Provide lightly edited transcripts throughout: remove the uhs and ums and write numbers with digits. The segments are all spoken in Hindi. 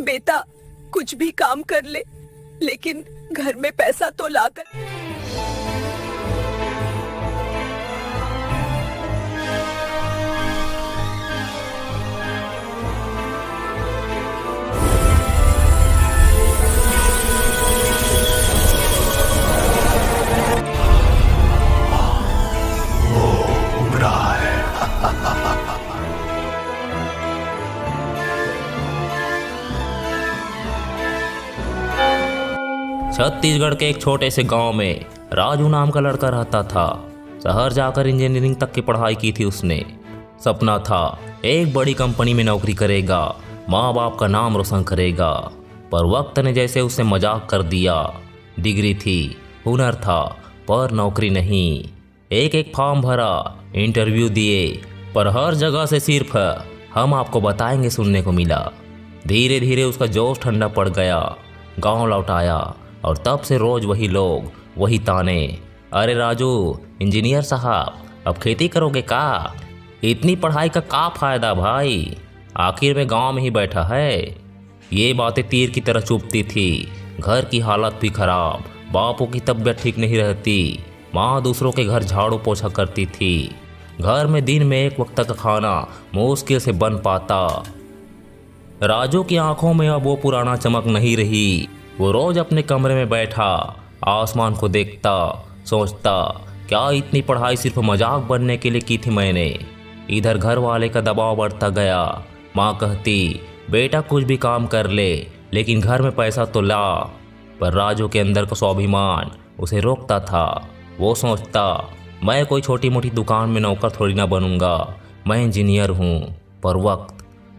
बेटा कुछ भी काम कर ले, लेकिन घर में पैसा तो लाकर। छत्तीसगढ़ के एक छोटे से गांव में राजू नाम का लड़का रहता था। शहर जाकर इंजीनियरिंग तक की पढ़ाई की थी उसने। सपना था एक बड़ी कंपनी में नौकरी करेगा, माँ बाप का नाम रोशन करेगा। पर वक्त ने जैसे उससे मजाक कर दिया। डिग्री थी, हुनर था, पर नौकरी नहीं। एक एक फॉर्म भरा, इंटरव्यू दिए, पर हर जगह से सिर्फ हम आपको बताएंगे सुनने को मिला। धीरे धीरे उसका जोश ठंडा पड़ गया। गांव लौट आया और तब से रोज वही लोग, वही ताने। अरे राजू इंजीनियर साहब, अब खेती करोगे का? इतनी पढ़ाई का फायदा भाई, आखिर में गांव में ही बैठा है। ये बातें तीर की तरह चुभती थी। घर की हालत भी खराब, बापू की तबीयत ठीक नहीं रहती, माँ दूसरों के घर झाड़ू पोछा करती थी। घर में दिन में एक वक्त का खाना मुश्किल से बन पाता। राजू की आंखों में अब वो पुराना चमक नहीं रही। वो रोज अपने कमरे में बैठा आसमान को देखता, सोचता क्या इतनी पढ़ाई सिर्फ मजाक बनने के लिए की थी मैंने। इधर घर वाले का दबाव बढ़ता गया। माँ कहती बेटा कुछ भी काम कर ले, लेकिन घर में पैसा तो ला। पर राजू के अंदर का स्वाभिमान उसे रोकता था। वो सोचता मैं कोई छोटी मोटी दुकान में नौकर थोड़ी ना बनूंगा, मैं इंजीनियर हूँ। पर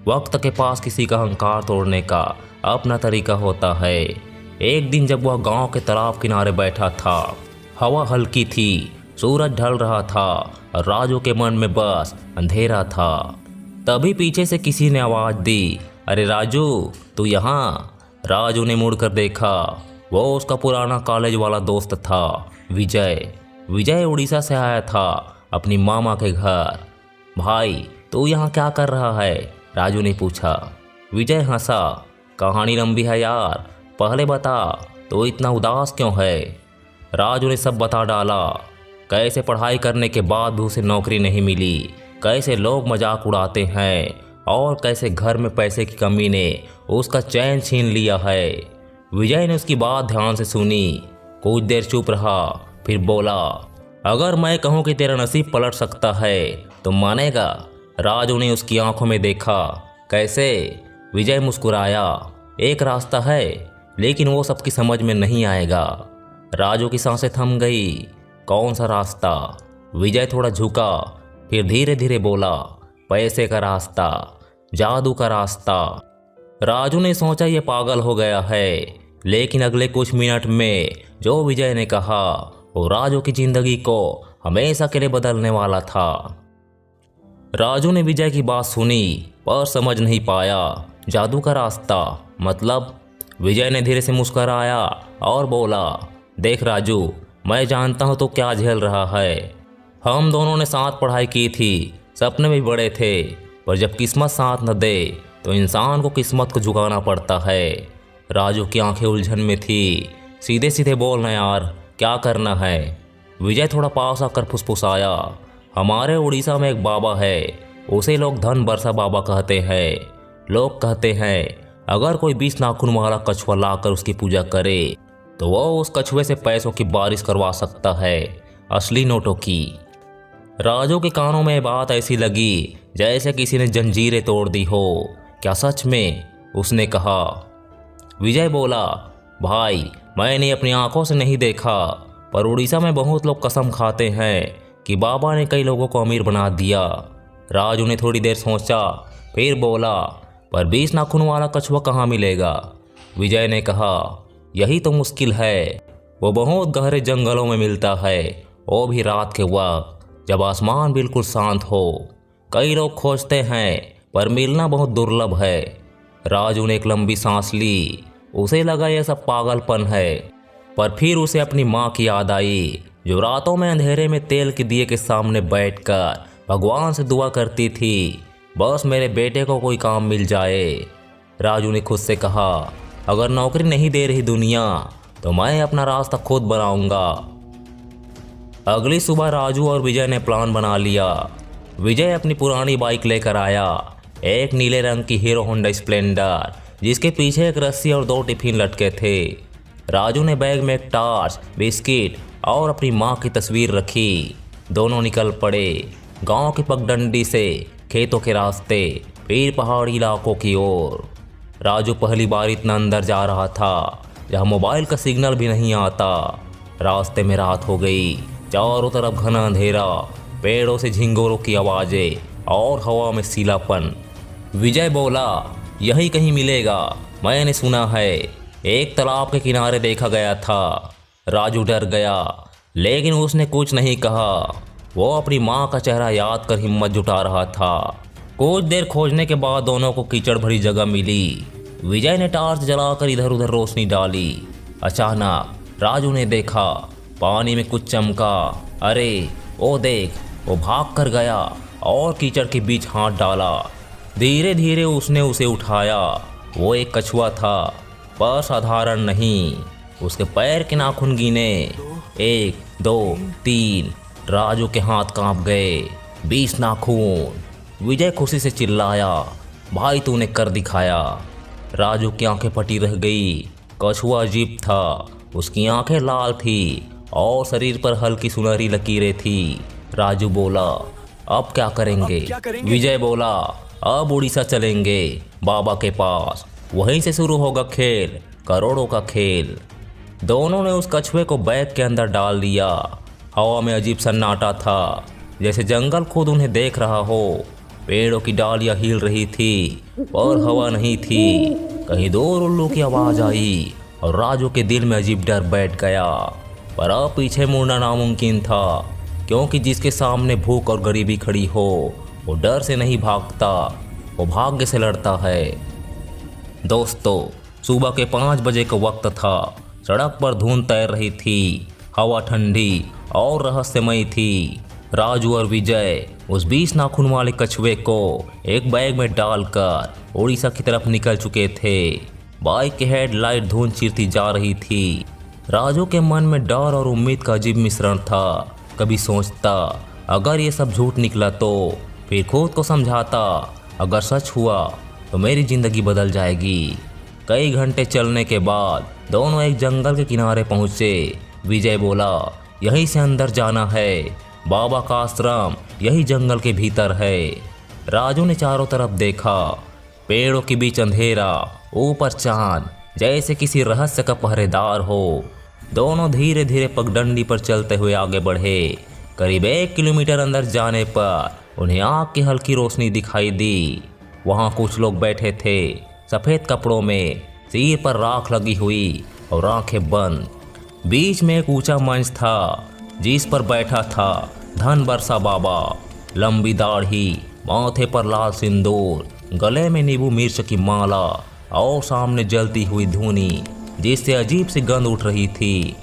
वक्त के पास किसी का अहंकार तोड़ने का अपना तरीका होता है। एक दिन जब वह गांव के तालाब किनारे बैठा था, हवा हल्की थी, सूरज ढल रहा था और राजू के मन में बस अंधेरा था। तभी पीछे से किसी ने आवाज दी, अरे राजू तू यहाँ? राजू ने मुड़कर देखा। वो उसका पुराना कॉलेज वाला दोस्त था, विजय उड़ीसा से आया था अपनी मामा के घर। भाई तू यहाँ क्या कर रहा है? राजू ने पूछा। विजय हंसा, कहानी लंबी है यार, पहले बता तो इतना उदास क्यों है? राजू ने सब बता डाला। कैसे पढ़ाई करने के बाद भी उसे नौकरी नहीं मिली, कैसे लोग मजाक उड़ाते हैं, और कैसे घर में पैसे की कमी ने उसका चैन छीन लिया है। विजय ने उसकी बात ध्यान से सुनी, कुछ देर चुप रहा, फिर बोला, अगर मैं कहूँ कि तेरा नसीब पलट सकता है तो मानेगा? राजू ने उसकी आंखों में देखा। कैसे? विजय मुस्कुराया। एक रास्ता है, लेकिन वो सबकी समझ में नहीं आएगा। राजू की सांसें थम गई। कौन सा रास्ता? विजय थोड़ा झुका, फिर धीरे धीरे बोला, पैसे का रास्ता, जादू का रास्ता। राजू ने सोचा ये पागल हो गया है, लेकिन अगले कुछ मिनट में जो विजय ने कहा वो राजू की जिंदगी को हमेशा के लिए बदलने वाला था। राजू ने विजय की बात सुनी पर समझ नहीं पाया। जादू का रास्ता मतलब? विजय ने धीरे से मुस्कुराया और बोला, देख राजू, मैं जानता हूँ तो क्या झेल रहा है। हम दोनों ने साथ पढ़ाई की थी, सपने भी बड़े थे, पर जब किस्मत साथ न दे तो इंसान को किस्मत को झुकाना पड़ता है। राजू की आंखें उलझन में थी। सीधे सीधे बोलना यार, क्या करना है? विजय थोड़ा पास आकर फुसफुसाया, हमारे उड़ीसा में एक बाबा है, उसे लोग धन बरसा बाबा कहते हैं। लोग कहते हैं अगर कोई 20 नाखून वाला कछुआ लाकर उसकी पूजा करे तो वो उस कछुए से पैसों की बारिश करवा सकता है, असली नोटों की। राजू के कानों में बात ऐसी लगी जैसे किसी ने जंजीरें तोड़ दी हो। क्या सच में? उसने कहा। विजय बोला, भाई मैंने अपनी आंखों से नहीं देखा, पर उड़ीसा में बहुत लोग कसम खाते हैं कि बाबा ने कई लोगों को अमीर बना दिया। राजू ने थोड़ी देर सोचा, फिर बोला, पर 20 नाखून वाला कछुआ कहाँ मिलेगा? विजय ने कहा, यही तो मुश्किल है, वो बहुत गहरे जंगलों में मिलता है, वो भी रात के वक्त जब आसमान बिल्कुल शांत हो। कई लोग खोजते हैं पर मिलना बहुत दुर्लभ है। राजू ने एक लंबी सांस ली। उसे लगा यह सब पागलपन है, पर फिर उसे अपनी माँ की याद आई, जो रातों में अंधेरे में तेल के दिए के सामने बैठकर भगवान से दुआ करती थी, बस मेरे बेटे को कोई काम मिल जाए। राजू ने खुद से कहा, अगर नौकरी नहीं दे रही दुनिया तो मैं अपना रास्ता खुद बनाऊंगा। अगली सुबह राजू और विजय ने प्लान बना लिया। विजय अपनी पुरानी बाइक लेकर आया, एक नीले रंग की हीरो होंडा स्प्लेंडर, जिसके पीछे एक रस्सी और 2 टिफिन लटके थे। राजू ने बैग में एक टॉर्च, बिस्किट और अपनी माँ की तस्वीर रखी। दोनों निकल पड़े, गांव की पगडंडी से खेतों के रास्ते, फिर पहाड़ी इलाकों की ओर। राजू पहली बार इतना अंदर जा रहा था जहाँ मोबाइल का सिग्नल भी नहीं आता। रास्ते में रात हो गई, चारों तरफ घना अंधेरा, पेड़ों से झिंगोरों की आवाज़ें और हवा में सीलापन। विजय बोला, यहीं कहीं मिलेगा, मैंने सुना है, एक तालाब के किनारे देखा गया था। राजू डर गया, लेकिन उसने कुछ नहीं कहा। वो अपनी माँ का चेहरा याद कर हिम्मत जुटा रहा था। कुछ देर खोजने के बाद दोनों को कीचड़ भरी जगह मिली। विजय ने टॉर्च जलाकर इधर उधर रोशनी डाली। अचानक राजू ने देखा, पानी में कुछ चमका। अरे ओ देख, वो भाग कर गया और कीचड़ के बीच हाथ डाला। धीरे धीरे उसने उसे उठाया। वो एक कछुआ था, पर साधारण नहीं। उसके पैर के नाखून गिने, 1 2 3। राजू के हाथ कांप गए। 20 नाखून। विजय खुशी से चिल्लाया, भाई तूने कर दिखाया। राजू की आंखें फटी रह गई। कछुआ अजीब था, उसकी आंखें लाल थी और शरीर पर हल्की सुनहरी लकीरें थी। राजू बोला, अब क्या करेंगे? विजय बोला, अब उड़ीसा चलेंगे, बाबा के पास, वहीं से शुरू होगा खेल, करोड़ों का खेल। दोनों ने उस कछुए को बैग के अंदर डाल दिया। हवा में अजीब सन्नाटा था, जैसे जंगल खुद उन्हें देख रहा हो। पेड़ों की डालियां हिल रही थी और हवा नहीं थी। कहीं दूर उल्लू की आवाज आई और राजू के दिल में अजीब डर बैठ गया। पर अब पीछे मुड़ना नामुमकिन था, क्योंकि जिसके सामने भूख और गरीबी खड़ी हो, वो डर से नहीं भागता, वो भाग्य से लड़ता है। दोस्तों, सुबह के 5 बजे का वक्त था। सड़क पर धुंध तैर रही थी, हवा ठंडी और रहस्यमयी थी। राजू और विजय उस 20 नाखून वाले कछुए को एक बैग में डालकर उड़ीसा की तरफ निकल चुके थे। बाइक की हेडलाइट धुंध चीरती जा रही थी। राजू के मन में डर और उम्मीद का अजीब मिश्रण था। कभी सोचता, अगर ये सब झूठ निकला तो? फिर खुद को समझाता, अगर सच हुआ तो मेरी जिंदगी बदल जाएगी। कई घंटे चलने के बाद दोनों एक जंगल के किनारे पहुंचे। विजय बोला, यहीं से अंदर जाना है, बाबा का आश्रम यही जंगल के भीतर है। राजू ने चारों तरफ देखा, पेड़ों के बीच अंधेरा, ऊपर चांद, जैसे किसी रहस्य का पहरेदार हो। दोनों धीरे धीरे पगडंडी पर चलते हुए आगे बढ़े। करीब 1 किलोमीटर अंदर जाने पर उन्हें आग की हल्की रोशनी दिखाई दी। वहाँ कुछ लोग बैठे थे, सफ़ेद कपड़ों में, सिर पर राख लगी हुई और आंखें बंद। बीच में एक ऊंचा मंच था, जिस पर बैठा था धन बरसा बाबा। लंबी दाढ़ी, माथे पर लाल सिंदूर, गले में नींबू मिर्च की माला और सामने जलती हुई धूनी, जिससे अजीब सी गंध उठ रही थी।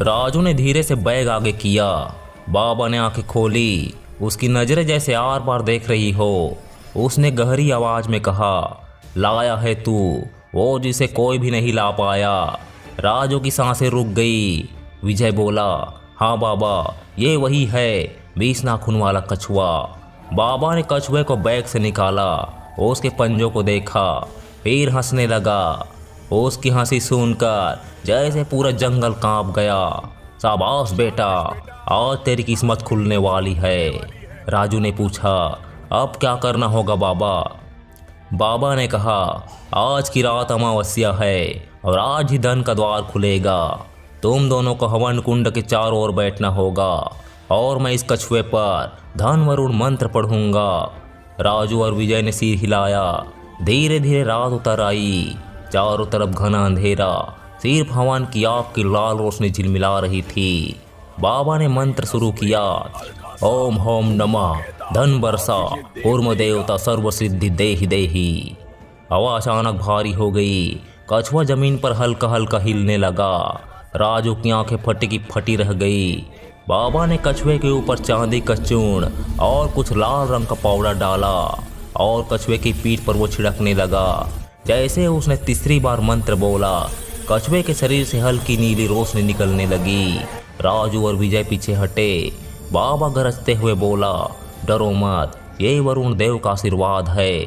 राजू ने धीरे से बैग आगे किया। बाबा ने आंखें खोली, उसकी नजरें जैसे आर पार देख रही हो। उसने गहरी आवाज में कहा, लाया है तू वो जिसे कोई भी नहीं ला पाया। राजू की सांसें रुक गई। विजय बोला, हाँ बाबा, ये वही है 20 नाखून वाला कछुआ। बाबा ने कछुए को बैग से निकाला, उसके पंजों को देखा, फिर हंसने लगा। उसकी हंसी सुनकर जैसे पूरा जंगल कांप गया। शाबाश बेटा, आज तेरी किस्मत खुलने वाली है। राजू ने पूछा, अब क्या करना होगा बाबा? बाबा ने कहा, आज की रात अमावस्या है और आज ही धन का द्वार खुलेगा। तुम दोनों को हवन कुंड के चारों ओर बैठना होगा और मैं इस कछुए पर धन वरुण मंत्र पढ़ूंगा। राजू और विजय ने सिर हिलाया। धीरे धीरे रात उतर आई। चारों तरफ घना अंधेरा, सिर्फ हवन की आग की लाल रोशनी झिलमिला रही थी। बाबा ने मंत्र शुरू किया, ओम होम नमः धन बरसा कूर्म देवता सर्व सिद्धि देहि देहि। हवा अचानक भारी हो गई। कछुआ जमीन पर हल्का हल्का हिलने लगा। राजू की आंखें फटी की फटी रह गई। बाबा ने कछुए के ऊपर चांदी का चूर्ण और कुछ लाल रंग का पाउडर डाला और कछुए की पीठ पर वो छिड़कने लगा। जैसे उसने तीसरी बार मंत्र बोला, कछुए के शरीर से हल्की नीली रोशनी निकलने लगी। राजू और विजय पीछे हटे। बाबा गरजते हुए बोला, डरो मत, ये वरुण देव का आशीर्वाद है।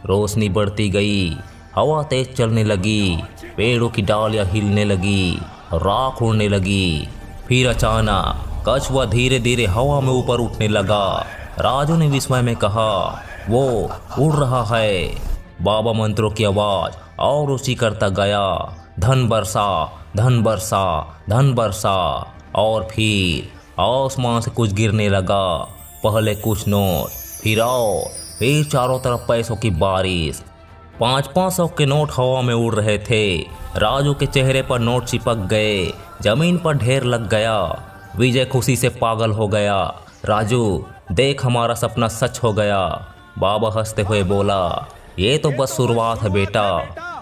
रोशनी बढ़ती गई, हवा तेज चलने लगी, पेड़ों की डालियां हिलने लगी, राख उड़ने लगी। फिर अचानक कछुआ धीरे धीरे हवा में ऊपर उठने लगा। राजू ने विस्मय में कहा, वो उड़ रहा है। बाबा मंत्रों की आवाज और ऊंची करता गया, धन बरसा, धन बरसा, धन बरसा। और फिर आसमान से कुछ गिरने लगा। पहले कुछ नोट, फिर चारों तरफ पैसों की बारिश। 500-500 के नोट हवा में उड़ रहे थे। राजू के चेहरे पर नोट चिपक गए, जमीन पर ढेर लग गया। विजय खुशी से पागल हो गया। राजू देख, हमारा सपना सच हो गया। बाबा हंसते हुए बोला, ये तो बस शुरुआत है बेटा,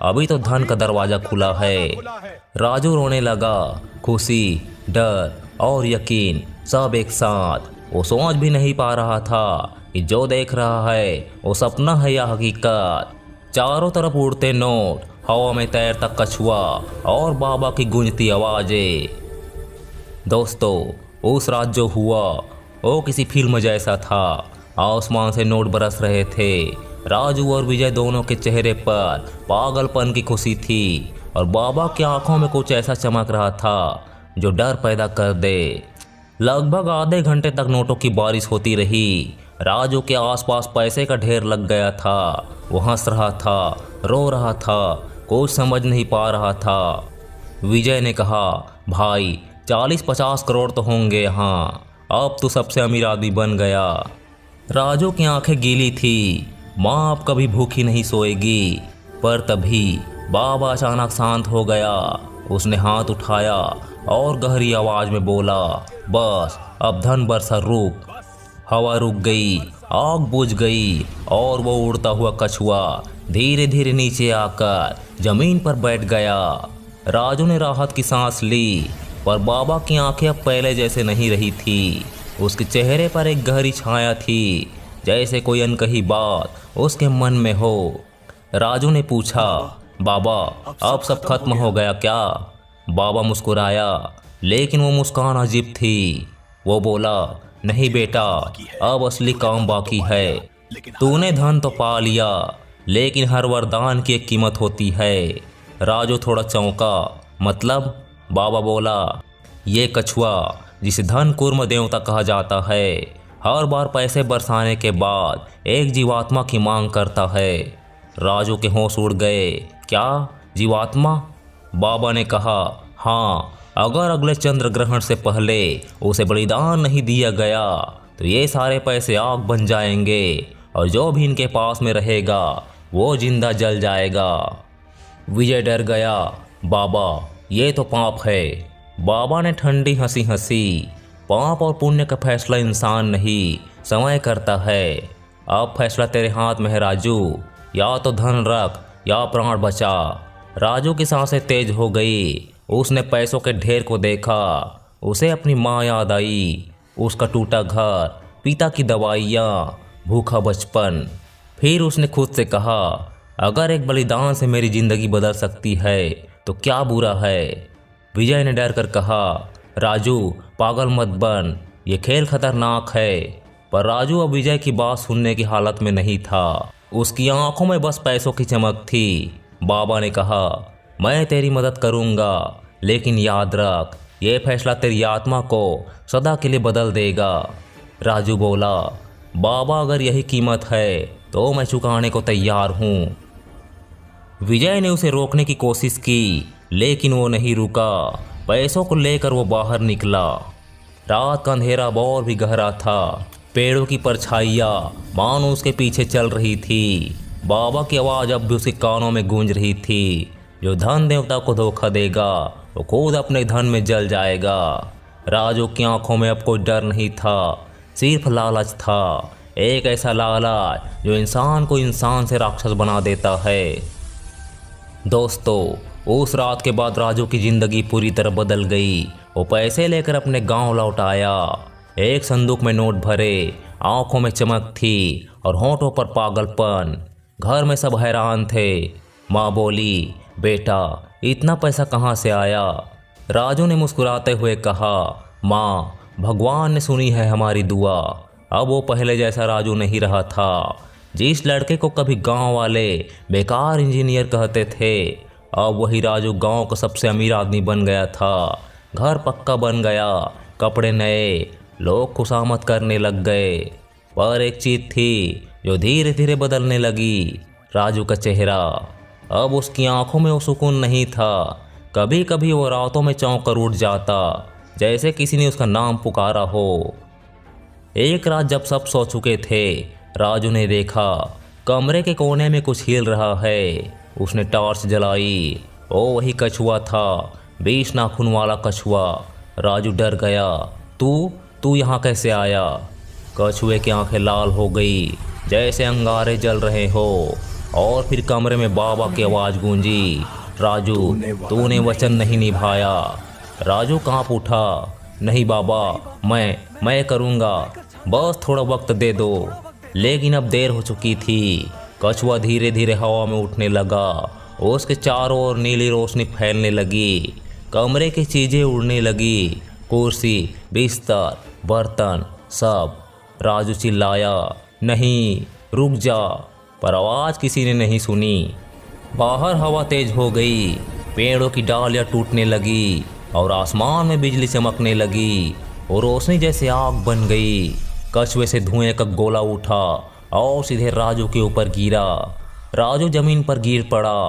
अभी तो धन का दरवाजा खुला है। राजू रोने लगा, खुशी, डर और यकीन सब एक साथ। वो सोच भी नहीं पा रहा था कि जो देख रहा है वो सपना है या हकीकत। चारों तरफ उड़ते नोट, हवा में तैरता कछुआ और बाबा की गूंजती आवाजें। दोस्तों, उस रात जो हुआ वो किसी फिल्म जैसा था। आसमान से नोट बरस रहे थे। राजू और विजय दोनों के चेहरे पर पागलपन की खुशी थी और बाबा की आंखों में कुछ ऐसा चमक रहा था जो डर पैदा कर दे। लगभग आधे घंटे तक नोटों की बारिश होती रही। राजू के आसपास पैसे का ढेर लग गया था। वो हंस रहा था, रो रहा था, कुछ समझ नहीं पा रहा था। विजय ने कहा, भाई 40-50 करोड़ तो होंगे यहाँ, अब तो सबसे अमीर आदमी बन गया। राजू की आंखें गीली थी। माँ अब कभी भूखी नहीं सोएगी। पर तभी बाबा अचानक शांत हो गया। उसने हाथ उठाया और गहरी आवाज में बोला, बस अब धन बरसा रुक। हवा रुक गई, आग बुझ गई और वो उड़ता हुआ कछुआ धीरे धीरे नीचे आकर जमीन पर बैठ गया। राजू ने राहत की सांस ली, पर बाबा की आंखें अब पहले जैसे नहीं रही थी। उसके चेहरे पर एक गहरी छाया थी, जैसे कोई अनकही बात उसके मन में हो। राजू ने पूछा, बाबा अब सब खत्म हो गया क्या? बाबा मुस्कुराया, लेकिन वो मुस्कान अजीब थी। वो बोला, नहीं बेटा, अब असली काम बाकी है। तूने धन तो पा लिया, लेकिन हर वरदान की एक कीमत होती है। राजू थोड़ा चौंका। मतलब? बाबा बोला, ये कछुआ जिसे धन कूर्म देवता कहा जाता है, हर बार पैसे बरसाने के बाद एक जीवात्मा की मांग करता है। राजू के होश उड़ गए। क्या जीवात्मा? बाबा ने कहा, हाँ, अगर अगले चंद्र ग्रहण से पहले उसे बलिदान नहीं दिया गया तो ये सारे पैसे आग बन जाएंगे और जो भी इनके पास में रहेगा वो जिंदा जल जाएगा। विजय डर गया। बाबा, ये तो पाप है। बाबा ने ठंडी हंसी हंसी। पाप और पुण्य का फैसला इंसान नहीं, समय करता है। अब फैसला तेरे हाथ में है राजू, या तो धन रख या प्राण बचा। राजू की सांसें तेज हो गई। उसने पैसों के ढेर को देखा। उसे अपनी माँ याद आई, उसका टूटा घर, पिता की दवाइयाँ, भूखा बचपन। फिर उसने खुद से कहा, अगर एक बलिदान से मेरी ज़िंदगी बदल सकती है तो क्या बुरा है। विजय ने डर कर कहा, राजू पागल मत बन, ये खेल खतरनाक है। पर राजू अब विजय की बात सुनने की हालत में नहीं था। उसकी आंखों में बस पैसों की चमक थी। बाबा ने कहा, मैं तेरी मदद करूंगा, लेकिन याद रख, ये फैसला तेरी आत्मा को सदा के लिए बदल देगा। राजू बोला, बाबा अगर यही कीमत है तो मैं चुकाने को तैयार हूँ। विजय ने उसे रोकने की कोशिश की, लेकिन वो नहीं रुका। पैसों को लेकर वो बाहर निकला। रात का अंधेरा और भी गहरा था। पेड़ों की परछाइयाँ मानो उसके पीछे चल रही थी। बाबा की आवाज़ अब भी उसके कानों में गूंज रही थी, जो धन देवता को धोखा देगा वो खुद अपने धन में जल जाएगा। राजू की आंखों में अब कोई डर नहीं था, सिर्फ लालच था। एक ऐसा लालच जो इंसान को इंसान से राक्षस बना देता है। दोस्तों, उस रात के बाद राजू की ज़िंदगी पूरी तरह बदल गई। वो पैसे लेकर अपने गांव लौट आया। एक संदूक में नोट भरे आंखों में चमक थी और होंठों पर पागलपन। घर में सब हैरान थे। माँ बोली, बेटा इतना पैसा कहाँ से आया? राजू ने मुस्कुराते हुए कहा, माँ भगवान ने सुनी है हमारी दुआ। अब वो पहले जैसा राजू नहीं रहा था। जिस लड़के को कभी गांव वाले बेकार इंजीनियर कहते थे, अब वही राजू गांव का सबसे अमीर आदमी बन गया था। घर पक्का बन गया, कपड़े नए, लोग खुशामद करने लग गए। पर एक चीज़ थी जो धीरे धीरे बदलने लगी, राजू का चेहरा। अब उसकी आंखों में वो सुकून नहीं था। कभी कभी वो रातों में चौंक कर उठ जाता, जैसे किसी ने उसका नाम पुकारा हो। एक रात जब सब सो चुके थे, राजू ने देखा कमरे के कोने में कुछ हिल रहा है। उसने टॉर्च जलाई। ओ वही कछुआ था, 20 नाखून वाला कछुआ। राजू डर गया। तू यहाँ कैसे आया? कछुए की आंखें लाल हो गई जैसे अंगारे जल रहे हो। और फिर कमरे में बाबा की आवाज़ गूंजी, राजू तूने वचन नहीं निभाया। राजू कांप उठा। नहीं बाबा, मैं करूँगा, बस थोड़ा वक्त दे दो। लेकिन अब देर हो चुकी थी। कछुआ धीरे धीरे हवा में उठने लगा। उसके चारों ओर नीली रोशनी फैलने लगी। कमरे की चीज़ें उड़ने लगी, कुर्सी, बिस्तर, बर्तन, सब। राजू चिल्लाया, नहीं रुक जा, पर आवाज़ किसी ने नहीं सुनी। बाहर हवा तेज हो गई, पेड़ों की डालियाँ टूटने लगी और आसमान में बिजली चमकने लगी और रोशनी जैसे आग बन गई। कछुए से धुएं का गोला उठा और सीधे राजू के ऊपर गिरा। राजू जमीन पर गिर पड़ा।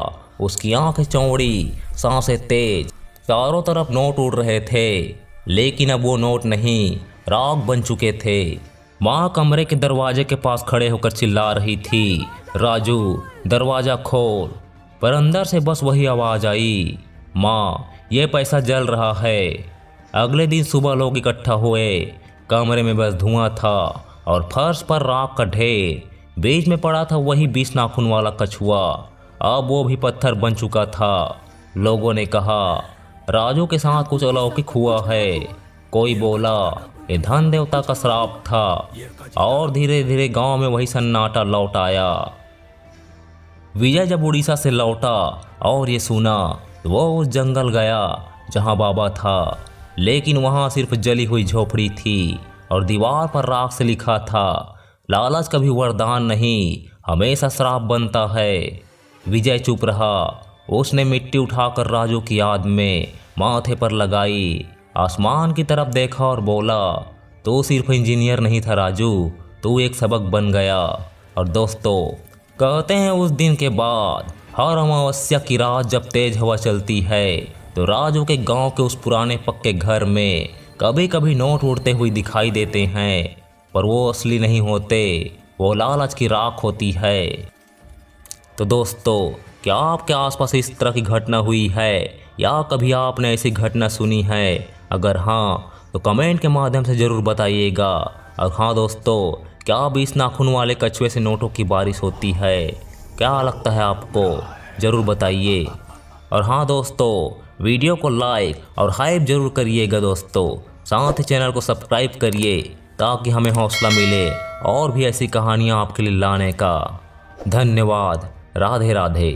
उसकी आंखें चौड़ी, सांसें तेज। चारों तरफ नोट उड़ रहे थे, लेकिन अब वो नोट नहीं, राख बन चुके थे। माँ कमरे के दरवाजे के पास खड़े होकर चिल्ला रही थी, राजू दरवाज़ा खोल। पर अंदर से बस वही आवाज़ आई, माँ ये पैसा जल रहा है। अगले दिन सुबह लोग इकट्ठा हुए। कमरे में बस धुआं था और फर्श पर राख का ढेर। बीच में पड़ा था वही 20 नाखून वाला कछुआ। अब वो भी पत्थर बन चुका था। लोगों ने कहा, राजू के साथ कुछ अलौकिक हुआ है। कोई बोला, ये धन देवता का श्राप था। और धीरे धीरे गांव में वही सन्नाटा लौट आया। विजय जब उड़ीसा से लौटा और ये सुना, तो वो उस जंगल गया जहां बाबा था। लेकिन वहां सिर्फ जली हुई झोपड़ी थी और दीवार पर राख से लिखा था, लालच कभी वरदान नहीं, हमेशा श्राप बनता है। विजय चुप रहा। उसने मिट्टी उठाकर राजू की याद में माथे पर लगाई, आसमान की तरफ देखा और बोला, तू सिर्फ इंजीनियर नहीं था राजू, तू एक सबक बन गया। और दोस्तों, कहते हैं उस दिन के बाद हर अमावस्या की रात जब तेज हवा चलती है, तो राजू के गांव के उस पुराने पक्के घर में कभी कभी नोट उड़ते हुए दिखाई देते हैं। पर वो असली नहीं होते, वो लालच की राख होती है। तो दोस्तों, क्या आपके आसपास इस तरह की घटना हुई है या कभी आपने ऐसी घटना सुनी है? अगर हाँ, तो कमेंट के माध्यम से ज़रूर बताइएगा। और हाँ दोस्तों, क्या 20 नाखून वाले कछुए से नोटों की बारिश होती है? क्या लगता है आपको? ज़रूर बताइए। और हाँ दोस्तों, वीडियो को लाइक और हाइप ज़रूर करिएगा दोस्तों। साथ ही चैनल को सब्सक्राइब करिए ताकि हमें हौसला मिले और भी ऐसी कहानियाँ आपके लिए लाने का। धन्यवाद। राधे राधे।